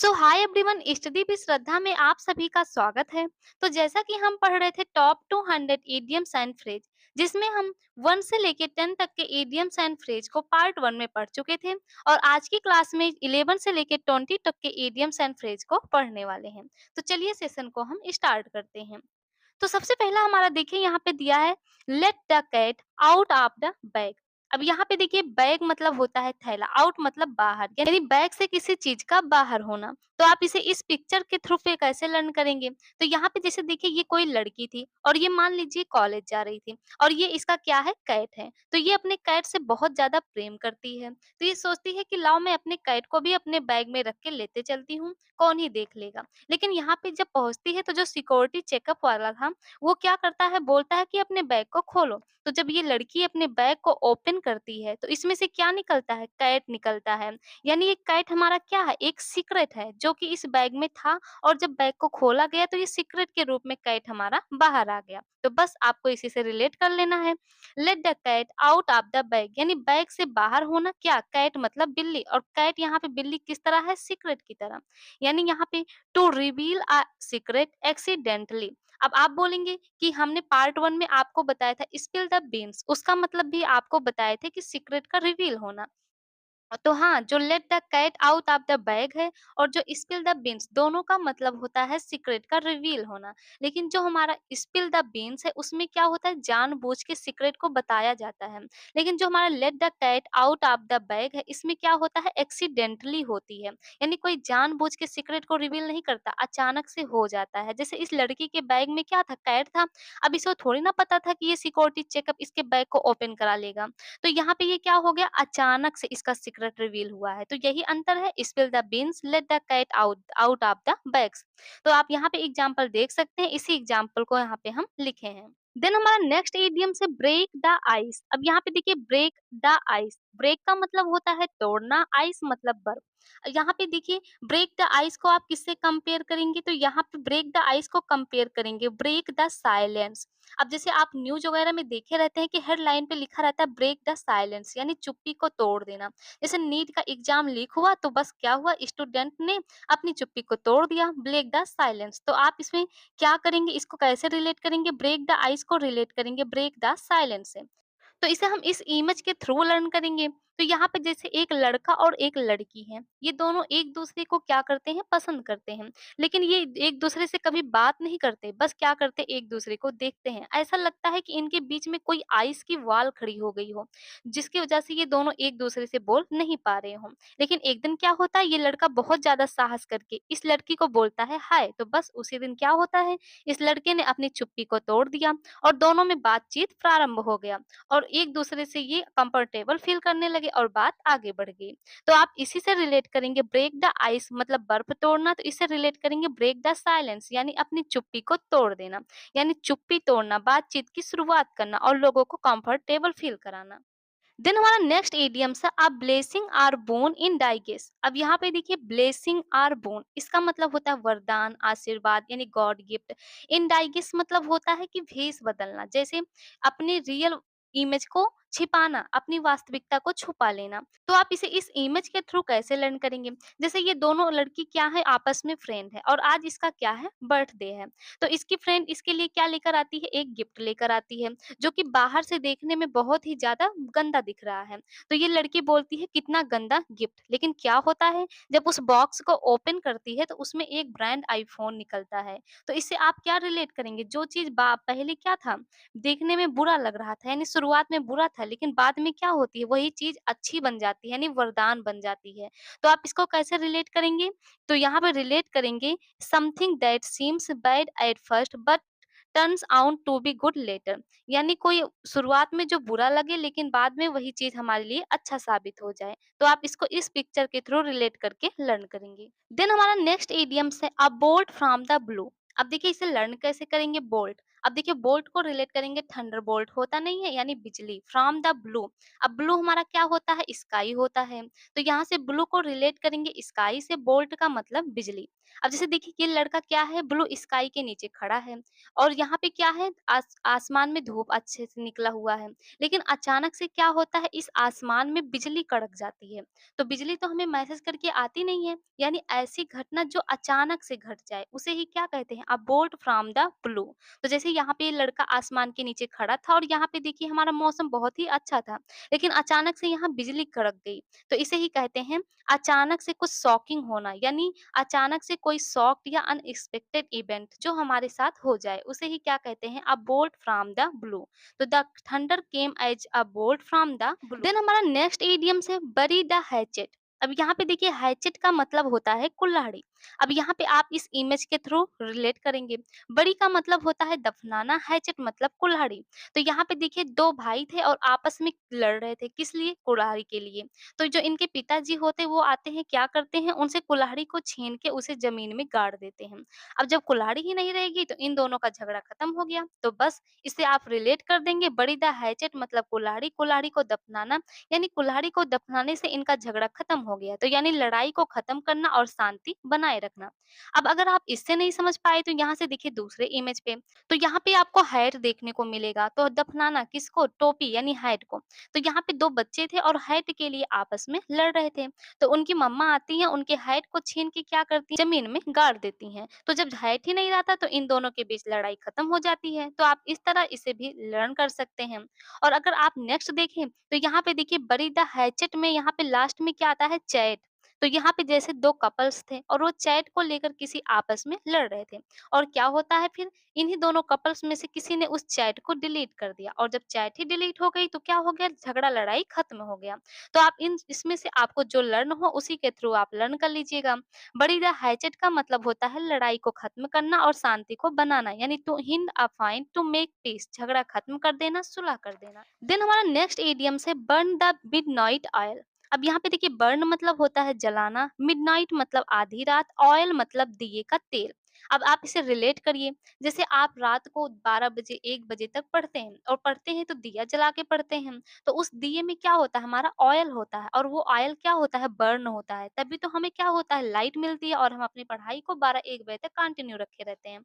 So hi everyone, study with Shraddha में आप सभी का स्वागत है। तो जैसा कि हम पढ़ रहे थे टॉप 200 इडियम्स एंड फ्रेज, जिसमें हम 1 से लेके 10 तक के इडियम्स एंड फ्रेज को पार्ट 1 में पढ़ चुके थे। और आज की क्लास में 11 से लेके 20 तक के इडियम्स एंड फ्रेज को पढ़ने वाले हैं। तो चलिए सेशन को हम स्टार्ट करते हैं। तो सबसे पहला हमारा देखिए यहाँ पे दिया है, let the cat out of the bag. अब यहाँ पे देखिए बैग मतलब होता है थैला, आउट मतलब बाहर, यानी बैग से किसी चीज का बाहर होना। तो आप इसे इस पिक्चर के थ्रू पे कैसे लर्न करेंगे? तो यहाँ पे जैसे देखिए ये कोई लड़की थी और ये मान लीजिए कॉलेज जा रही थी, और ये इसका क्या है, कैट है। तो ये अपने कैट से बहुत ज्यादा प्रेम करती है। तो ये सोचती है कि लाओ मैं अपने कैट को भी अपने बैग में रख के लेते चलती हूँ, कौन ही देख लेगा। लेकिन यहाँ पे जब पहुंचती है तो जो सिक्योरिटी चेकअप वाला था, वो क्या करता है, बोलता है कि अपने बैग को खोलो। तो जब ये लड़की अपने बैग को ओपन करती है तो इसमें से क्या निकलता है, कैट निकलता है। यानी ये कैट हमारा क्या है, एक सीक्रेट है जो कि इस बैग में था, और जब बैग को खोला गया तो ये सीक्रेट के रूप में कैट हमारा बाहर आ गया। तो बस आपको इसी से रिलेट कर लेना है। Let the cat out of the bag, यानी बैग से बाहर होना, क्या, कैट मतलब बिल्ली, और कैट यहाँ पे बिल्ली किस तरह है, सीक्रेट की तरह। यानी यहाँ पे to reveal a secret accidentally. अब आप बोलेंगे कि हमने पार्ट 1 में आपको बताया था स्पिल द बीन्स, उसका मतलब भी आपको बताए थे कि सीक्रेट का रिवील होना। तो हाँ, जो let the cat out of the bag है और जो स्पिल द बीन्स, दोनों का मतलब होता है सीक्रेट का रिवील होना। लेकिन जो हमारा स्पिल द बीन्स है उसमें क्या होता है, जानबूझ के सीक्रेट को बताया जाता है। लेकिन जो हमारा let the cat out of the bag है, इसमें क्या होता है, एक्सीडेंटली होती है। यानी कोई जानबूझ के सीक्रेट को रिवील नहीं करता, अचानक से हो जाता है। जैसे इस लड़की के बैग में क्या था, कैट था। अब इसको थोड़ी ना पता था कि ये सिक्योरिटी चेकअप इसके बैग को ओपन करा लेगा। तो यहाँ पे ये क्या हो गया, अचानक से इसका सीक्रेट रिवील हुआ है। तो यही अंतर है, spill the beans let the cat out out of the bags. तो आप यहाँ पे एग्जांपल देख सकते हैं, इसी एग्जांपल को यहाँ पे हम लिखे हैं। देन हमारा नेक्स्ट इडियम से ब्रेक द आइस। अब यहाँ पे देखिए ब्रेक द आइस, ब्रेक का मतलब होता है तोड़ना, आइस मतलब बर्फ। यहाँ पे देखिए ब्रेक द आइस को आप किससे कंपेयर करेंगे, तो यहाँ पे ब्रेक द आइस को कंपेयर करेंगे ब्रेक द साइलेंस। अब जैसे आप न्यूज वगैरह में देखे रहते हैं कि हेडलाइन पे लिखा रहता है ब्रेक द साइलेंस, यानी चुप्पी को तोड़ देना। जैसे नीट का एग्जाम लीक हुआ तो बस क्या हुआ, स्टूडेंट ने अपनी चुप्पी को तोड़ दिया, ब्रेक द साइलेंस। तो आप इसमें क्या करेंगे, इसको कैसे रिलेट करेंगे, ब्रेक द आइस को रिलेट करेंगे ब्रेक द साइलेंस से। तो इसे हम इस इमेज के थ्रू लर्न करेंगे। तो यहाँ पे जैसे एक लड़का और एक लड़की है, ये दोनों एक दूसरे को क्या करते हैं, पसंद करते हैं। लेकिन ये एक दूसरे से कभी बात नहीं करते, बस क्या करते, एक दूसरे को देखते हैं। ऐसा लगता है कि इनके बीच में कोई आइस की वॉल खड़ी हो गई हो, जिसकी वजह से ये दोनों एक दूसरे से बोल नहीं पा रहे हों। लेकिन एक दिन क्या होता है, ये लड़का बहुत ज्यादा साहस करके इस लड़की को बोलता है हाय। तो बस उसी दिन क्या होता है, इस लड़के ने अपनी चुप्पी को तोड़ दिया और दोनों में बातचीत प्रारंभ हो गया, और एक दूसरे से ये कंफर्टेबल फील करने लगे और बात आगे बढ़ गई। तो आप इसी से रिलेट करेंगे ब्रेक द आइस मतलब बर्फ तोड़ना, तो इससे रिलेट करेंगे ब्रेक द साइलेंस यानी अपनी चुप्पी को तोड़ देना। यानी चुप्पी तोड़ना, बातचीत की शुरुआत करना और लोगों को कंफर्टेबल फील कराना। देन हमारा नेक्स्ट इडियम है, अ ब्लेसिंग आर बोन इन डाइगेस। अब यहाँ पे देखिए ब्लेसिंग आर बोन, इसका मतलब होता है वरदान, आशीर्वाद, यानी गॉड गिफ्ट। इन डाइगेस मतलब होता है कि भेष बदलना, जैसे अपने रियल इमेज को छिपाना, अपनी वास्तविकता को छुपा लेना। तो आप इसे इस इमेज के थ्रू कैसे लर्न करेंगे, जैसे ये दोनों लड़की क्या है, आपस में फ्रेंड है और आज इसका क्या है, बर्थडे है। तो इसकी फ्रेंड इसके लिए क्या लेकर आती है, एक गिफ्ट लेकर आती है, जो कि बाहर से देखने में बहुत ही ज़्यादा गंदा दिख रहा है। तो ये लड़की बोलती है कितना गंदा गिफ्ट, लेकिन क्या होता है, जब उस बॉक्स को ओपन करती है तो उसमें एक ब्रांड आईफ़ोन निकलता है। तो इससे आप क्या रिलेट करेंगे, जो चीज़ बा पहले क्या था, देखने में बुरा लग रहा था, यानी शुरुआत में बुरा था, लेकिन बाद में क्या होती है, वही चीज़ अच्छी बन जाती है, यानी वरदान बन जाती है। तो आप इसको कैसे रिलेट करेंगे? तो यहाँ पे रिलेट करेंगे something that seems bad at first but turns out to be good later. यानी कोई शुरुआत में जो बुरा लगे लेकिन बाद में वही चीज हमारे लिए अच्छा साबित हो जाए। तो आप इसको इस पिक्चर के थ्रू रिलेट करके लर्न करेंगे। देन हमारा नेक्स्ट इडियम्स है, अ बोल्ट फ्रॉम द ब्लू। अब देखिए इसे लर्न कैसे करेंगे, बोल्ट। अब देखिए बोल्ट को रिलेट करेंगे थंडरबोल्ट होता नहीं है यानी बिजली फ्रॉम द ब्लू। अब ब्लू हमारा क्या होता है? स्काई होता है। तो यहाँ से ब्लू को रिलेट करेंगे स्काई से, बोल्ट का मतलब बिजली। अब जैसे देखिए ये लड़का क्या है? ब्लू स्काई के नीचे खड़ा है और यहाँ पे क्या है? आसमान में धूप अच्छे से निकला हुआ है। लेकिन अचानक से क्या होता है? इस आसमान में बिजली कड़क जाती है। तो बिजली तो हमें मैसेज करके आती नहीं है, यानी ऐसी घटना जो अचानक से घट जाए, उसे ही क्या कहते हैं? A bolt from the blue. तो जैसे यहाँ पे ये लड़का आसमान के नीचे खड़ा था और यहाँ पे देखिए हमारा मौसम बहुत ही अच्छा था, लेकिन अचानक से यहाँ बिजली कड़क गई। तो इसे ही कहते हैं अचानक से कुछ शॉकिंग होना, यानी अचानक से कोई शॉक्ड या अनएक्सपेक्टेड इवेंट जो हमारे साथ हो जाए, उसे ही क्या कहते हैं? A bolt from the blue. तो the thunder came as a bolt from the blue. Then हमारा नेक्स्ट इडियम्स है बरी द हैचेट। अब यहाँ पे देखिए हैचेट का मतलब होता है कुल्हाड़ी। अब यहाँ पे आप इस इमेज के थ्रू रिलेट करेंगे। बड़ी का मतलब होता है दफनाना, हैचेट मतलब कुल्हाड़ी। तो यहाँ पे देखिए 2 भाई थे और आपस में लड़ रहे थे, किस लिए? कुल्हाड़ी के लिए। तो जो इनके पिताजी होते वो आते हैं, क्या करते हैं? उनसे कुल्हाड़ी को छीन के उसे ज़मीन में गाड़ देते हैं। अब जब कुल्हाड़ी ही नहीं रहेगी तो इन दोनों का झगड़ा खत्म हो गया। तो बस इसे आप रिलेट कर देंगे, बड़ी द हैचेट मतलब कुल्हाड़ी, कुल्हाड़ी को दफनाना, यानी कुल्हाड़ी को दफनाने से इनका झगड़ा खत्म हो गया। तो यानी लड़ाई को खत्म करना और शांति बनाए रखना। अब अगर आप इससे नहीं समझ पाए तो यहाँ से देखिए दूसरे इमेज पे, तो यहाँ पे आपको हैट देखने को मिलेगा। तो दफनाना किसको? टोपी यानी हैट को। तो यहाँ पे 2 बच्चे थे और हैट के लिए आपस में लड़ रहे थे। तो उनकी मम्मा आती हैं, उनके हैट को छीन के क्या करती हैं? ज़मीन में गाड़ देती हैं। तो जब हैट ही नहीं रहता तो इन दोनों के बीच लड़ाई खत्म हो जाती है। तो आप इस तरह इसे भी लर्न कर सकते हैं। और अगर आप नेक्स्ट देखें तो यहाँ पे देखिए बरी द हैचेट में यहाँ पे लास्ट में क्या आता है? चैट। तो यहाँ पे जैसे 2 कपल्स थे और वो चैट को लेकर किसी आपस में लड़ रहे थे और क्या होता है फिर? इन्हीं दोनों कपल्स में से किसी ने उस चैट को डिलीट कर दिया और जब चैट ही डिलीट हो गई तो क्या हो गया? झगड़ा लड़ाई खत्म हो गया। तो आप इन इसमें से आपको जो लर्न हो उसी के थ्रू आप लर्न कर लीजिएगा। बरी द हैचेट का मतलब होता है लड़ाई को खत्म करना और शांति को बनाना, यानी to hind a fight to make peace, झगड़ा खत्म कर देना, सुलह कर देना। देन हमारा नेक्स्ट इडियम है बर्न द मिडनाइट ऑयल। अब यहाँ पे देखिए बर्न मतलब होता है जलाना, मिडनाइट मतलब आधी रात, ऑयल मतलब दिए का तेल। अब आप इसे रिलेट करिए, जैसे आप रात को 12 बजे 1 बजे तक पढ़ते हैं और पढ़ते हैं तो दिया जला के पढ़ते हैं। तो उस दिए में क्या होता है? हमारा ऑयल होता है और वो ऑयल क्या होता है? बर्न होता है। तभी तो हमें क्या होता है? लाइट मिलती है और हम अपनी पढ़ाई को 12-1 बजे तक कंटिन्यू रखे रहते हैं।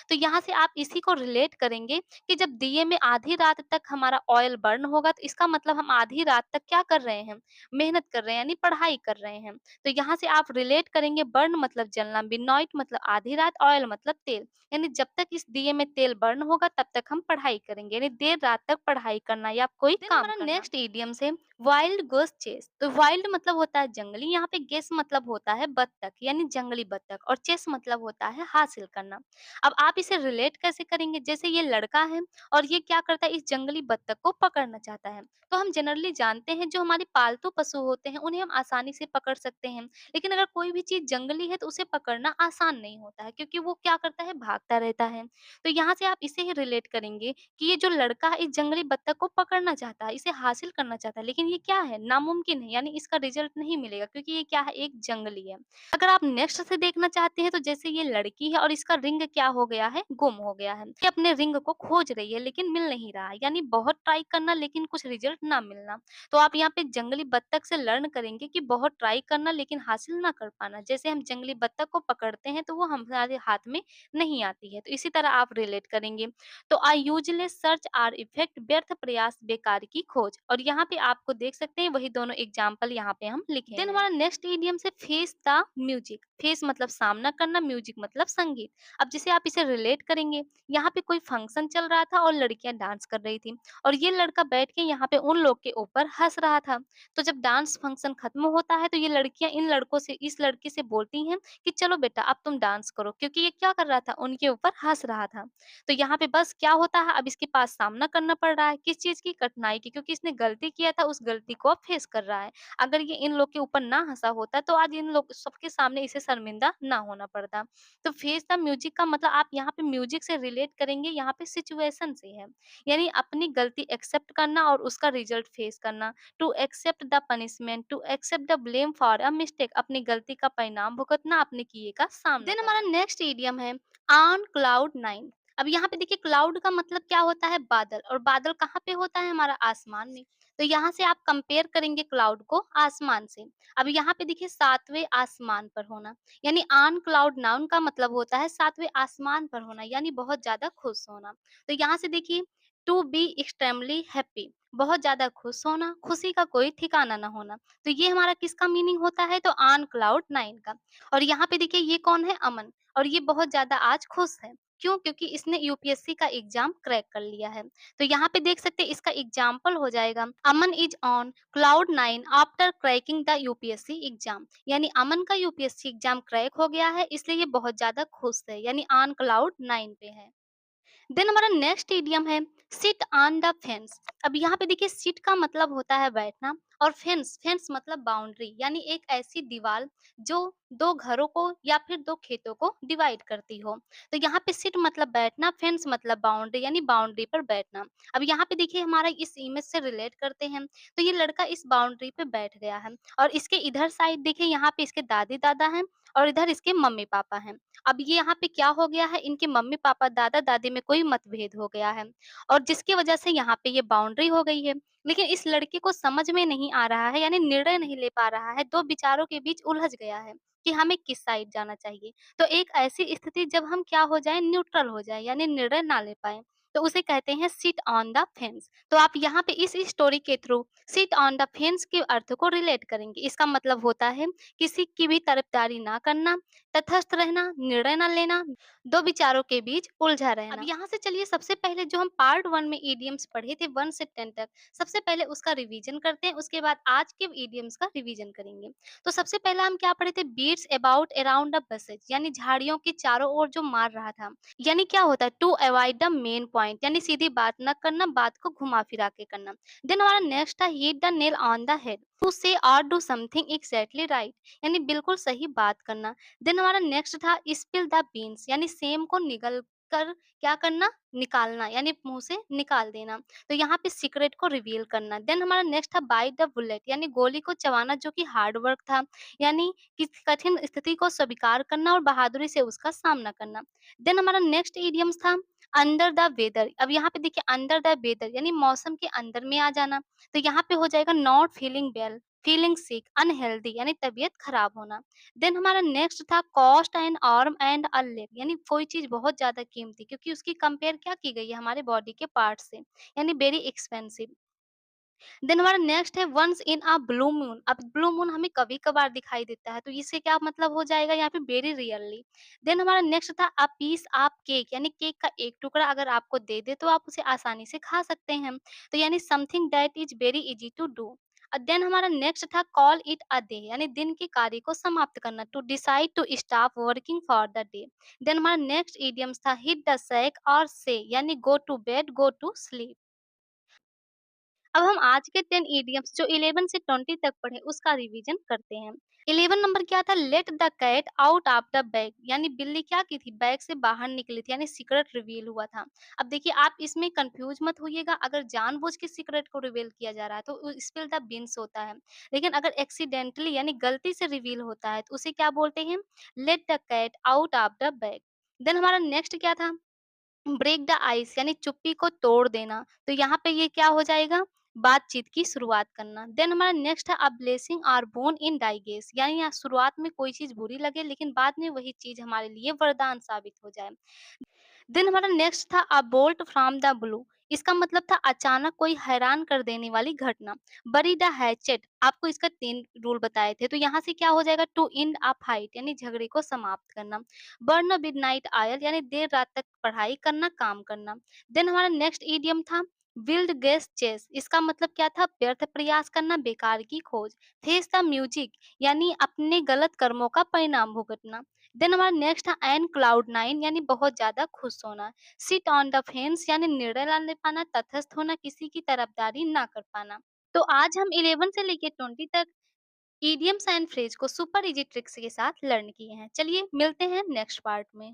तो यहाँ से आप इसी को रिलेट करेंगे कि जब दिए में आधी रात तक हमारा ऑयल बर्न होगा तो इसका मतलब हम आधी रात तक क्या कर रहे हैं? मेहनत कर रहे हैं, यानी पढ़ाई कर रहे हैं। तो यहाँ से आप रिलेट करेंगे, बर्न मतलब जलना, मिडनाइट मतलब आधी रात, ऑयल मतलब तेल। यानी जब तक इस दिए में तेल बर्न होगा तब तक हम पढ़ाई करेंगे, यानी देर रात तक पढ़ाई करना या कोई काम करना। नेक्स्ट इडियम से वाइल्ड गोस चेस। तो वाइल्ड मतलब होता है जंगली, यहाँ पे गेस मतलब होता है बत्तख, यानी जंगली बत्तख, और चेस मतलब होता है हासिल करना। अब आप इसे रिलेट कैसे करेंगे? जैसे ये लड़का है और ये क्या करता है? इस जंगली बत्तख को पकड़ना चाहता है। तो हम जनरली जानते हैं जो हमारे पालतू पशु होते हैं उन्हें हम आसानी से पकड़ सकते हैं। लेकिन अगर कोई भी चीज़ जंगली है तो उसे पकड़ना आसान नहीं होता है, क्योंकि वो क्या करता है? भागता रहता है। तो यहाँ से आप इसे ही रिलेट करेंगे कि ये जो लड़का है इस जंगली बत्तख को पकड़ना चाहता है, इसे हासिल करना चाहता है, लेकिन ये क्या है? नामुमकिन है, यानी इसका रिजल्ट नहीं मिलेगा क्योंकि ये क्या है? एक जंगली है। अगर आप नेक्स्ट से देखना चाहते हैं तो जैसे ये लड़की है और इसका रिंग क्या हो गया है? गुम हो गया है। ये अपने रिंग को खोज रही है लेकिन मिल नहीं रहा है, यानी बहुत ट्राई करना लेकिन कुछ रिजल्ट ना मिलना। तो आप यहाँ पे जंगली बत्तख से लर्न करेंगे कि बहुत ट्राई करना लेकिन हासिल ना कर पाना। जैसे हम जंगली बत्तख को पकड़ते हैं तो वो हमारे हाथ में नहीं आती है, तो इसी तरह आप रिलेट करेंगे। तो आई यूजलेस सर्च आर इफेक्ट, व्यर्थ प्रयास बेकार की खोज, और यहाँ पे आपको देख सकते हैं वही दोनों एग्जाम्पल यहाँ पे हम लिखे हैं। देन हमारा नेक्स्ट इडियम से फेस द म्यूजिक। फेस मतलब सामना करना, म्यूजिक मतलब संगीत। अब जैसे आप इसे रिलेट करेंगे, यहाँ पे कोई फंक्शन चल रहा था और लड़कियां डांस कर रही थी और ये लड़का बैठ के यहाँ पे उन लोग के ऊपर हंस रहा था। तो जब डांस फंक्शन खत्म होता है तो ये लड़कियां इन लड़कों से, इस लड़के से बोलती हैं कि चलो बेटा अब तुम डांस करो, क्योंकि ये क्या कर रहा था? उनके ऊपर हंस रहा था। तो यहाँ पे बस क्या होता है? अब इसके पास सामना करना पड़ रहा है किस चीज की? कठिनाई की, क्योंकि इसने गलती किया था, उस गलती को अब फेस कर रहा है। अगर ये इन लोग के ऊपर ना हंसा होता तो आज इन लोग सबके सामने इसे शर्मिंदा ना होना पड़ता। तो फेस द म्यूजिक का मतलब आप यहाँ पे म्यूजिक से रिलेट करेंगे, यहाँ पे सिचुएशन से है, यानी अपनी गलती एक्सेप्ट करना और उसका रिजल्ट फेस करना। To accept the punishment, to accept the blame for a mistake, अपनी गलती का परिणाम भुगतना, अपने किए का सामना देन करना। हमारा नेक्स्ट इडियम है ऑन क्लाउड नाइन। अब यहाँ पे देखिए क्लाउड का मतलब क्या होता है बादल, और बादल कहाँ पे होता है हमारा आसमान में। तो यहाँ से आप कंपेयर करेंगे क्लाउड को आसमान से। अब यहाँ पे देखिए सातवें आसमान पर होना, यानी ऑन क्लाउड नाउन का मतलब होता है सातवें आसमान पर होना, यानी बहुत ज्यादा खुश होना। तो यहाँ से देखिए टू बी एक्सट्रीमली हैप्पी, बहुत ज्यादा खुश होना, खुशी का कोई ठिकाना ना होना। तो ये हमारा किसका मीनिंग होता है, तो ऑन क्लाउड नाइन का। और यहाँ पे देखिए ये कौन है, अमन, और ये बहुत ज्यादा आज खुश है। क्यों? क्योंकि इसने यूपीएससी का एग्जाम क्रैक कर लिया है। तो यहाँ पे देख सकते हैं इसका एग्जाम्पल हो जाएगा, Aman is on cloud nine after cracking the UPSC exam, यानी अमन का यूपीएससी एग्जाम क्रैक हो गया है, इसलिए ये बहुत ज्यादा खुश है, यानी ऑन क्लाउड नाइन पे है। देन हमारा नेक्स्ट इडियम है सिट ऑन द फेंस। अब यहाँ पे देखिए सिट का मतलब होता है बैठना, और फेंस, फेंस मतलब बाउंड्री, यानी एक ऐसी दीवार जो दो घरों को या फिर दो खेतों को डिवाइड करती हो। तो यहाँ पे सिट मतलब बैठना, फेंस मतलब बाउंड्री, यानी बाउंड्री पर बैठना। अब यहाँ पे देखिए हमारा इस इमेज से रिलेट करते हैं, तो ये लड़का इस बाउंड्री पे बैठ गया है, और इसके इधर साइड देखिए यहाँ पे इसके दादी दादा हैं, और इधर इसके मम्मी पापा हैं। अब ये यहाँ पे क्या हो गया है, इनके मम्मी-पापा, दादा-दादी में कोई मतभेद हो गया है, और जिसकी वजह से यहाँ पे ये बाउंड्री हो गई है। लेकिन इस लड़के को समझ में नहीं आ रहा है, यानी निर्णय नहीं ले पा रहा है, 2 विचारों के बीच उलझ गया है कि हमें किस साइड जाना चाहिए। तो एक ऐसी स्थिति जब हम क्या हो जाएँ, न्यूट्रल हो जाएँ, यानी निर्णय ना ले पाएँ, तो उसे कहते हैं सिट ऑन द फेंस। तो आप यहाँ पे इस स्टोरी के through sit on the fence के अर्थ को रिलेट करेंगे। इसका मतलब होता है किसी की भी तरफदारी ना करना, तटस्थ रहना, निर्णय ना लेना, 2 विचारों के बीच उलझा रहना। अब यहाँ से चलिए सबसे पहले जो हम पार्ट 1 में इडियम्स पढ़े थे 1 से 10 तक, सबसे पहले उसका रिवीजन करते हैं, उसके बाद आज के इडियम्स का रिवीजन करेंगे। तो सबसे पहला हम क्या पढ़े थे, beats about around the bushes, यानी झाड़ियों के चारों ओर जो मार रहा था। यानी क्या होता है, to avoid the main point, यानी सीधी बात ना करना, बात को घुमा-फिरा के करना। देन हमारा नेक्स्ट था hit the nail on the head, to say or do something exactly right, यानी बिल्कुल सही बात करना। देन हमारा नेक्स्ट था स्पिल द बीन्स, यानी सेम को निगल कर क्या करना, निकालना, यानी मुंह से निकाल देना। तो यहाँ पे सीक्रेट को रिवील करना। देन हमारा नेक्स्ट था बाइट द बुलेट, यानी गोली को चबाना, जो कि हार्ड वर्क था, यानी किसी कठिन स्थिति को स्वीकार करना और बहादुरी से उसका सामना करना। देन हमारा नेक्स्ट इडियम्स था अंडर द वेदर। अब यहाँ पे देखिए अंडर द वेदर यानी मौसम के अंदर में आ जाना। तो यहाँ पे हो जाएगा not feeling well, feeling sick, unhealthy, यानी तबीयत खराब होना। देन हमारा नेक्स्ट था cost and arm and a leg, यानी कोई चीज बहुत ज्यादा कीमती क्योंकि उसकी कंपेयर क्या की गई है हमारे बॉडी के पार्ट से, यानी वेरी एक्सपेंसिव। देन हमारा नेक्स्ट है once in a blue moon. अब ब्लू मून हमें कभी कभार दिखाई देता है, तो इससे क्या मतलब हो जाएगा यहाँ पे वेरी रियरली। देन हमारा नेक्स्ट था अ पीस ऑफ केक, यानी केक का एक टुकड़ा अगर आपको दे दे तो आप उसे आसानी से खा सकते हैं, तो यानी something that is very easy to do. Then हमारा नेक्स्ट था कॉल इट अ डे, यानी दिन के कार्य को समाप्त करना, to decide to stop working for the day. Then हमारा नेक्स्ट इडियम्स था hit the sack or say, यानी go to bed, go to sleep. अब हम आज के 10 इडियम्स जो 11 से 20 तक पढ़े उसका रिवीजन करते हैं। 11 नंबर क्या था, let the cat out of the bag, यानी बिल्ली क्या की थी, बैग से बाहर निकली थी, यानी सीक्रेट रिवील हुआ था। अब देखिए आप इसमें कंफ्यूज मत होइएगा, अगर जानबूझ के सीक्रेट को रिवील किया जा रहा है तो स्पिल द बीन्स होता है, लेकिन अगर एक्सीडेंटली यानी गलती से रिवील होता है तो उसे क्या बोलते हैं, let the cat out of the bag. Then हमारा नेक्स्ट क्या था, ब्रेक द आइस, यानी चुप्पी को तोड़ देना, तो यहाँ पे ये क्या हो जाएगा, बातचीत की शुरुआत करना। देन हमारा नेक्स्ट है a blessing are born in disguise, यानी यहाँ शुरुआत में कोई चीज बुरी लगे लेकिन बाद में वही चीज हमारे लिए वरदान साबित हो जाए। देन हमारा नेक्स्ट था अ बोल्ट फ्रॉम द ब्लू, इसका मतलब था अचानक कोई हैरान कर देने वाली घटना। बरी द हैचेट, आपको इसका 3 रूल बताए थे, तो यहाँ से क्या हो जाएगा, टू एंड अ फाइट, यानी झगड़े को समाप्त करना। बर्न मिडनाइट ऑयल, यानी देर रात तक पढ़ाई करना, काम करना। देन हमारा नेक्स्ट इडियम था विल्ड गेस चेस, इसका मतलब क्या था, व्यर्थ प्रयास करना, बेकार की खोज। फेस द म्यूजिक, यानी अपने गलत कर्मों का परिणाम भुगतना। देन हमारा नेक्स्ट है एन क्लाउड नाइन, यानी बहुत ज्यादा खुश होना। सिट ऑन द फेंस, यानी निर्णय ना ले पाना, तटस्थ होना, किसी की तरफदारी ना कर पाना। तो आज हम 11 से लेके 20 तक इडियम्स एंड फ्रेज को सुपर इजी ट्रिक्स के साथ लर्न किए हैं। चलिए मिलते हैं नेक्स्ट पार्ट में।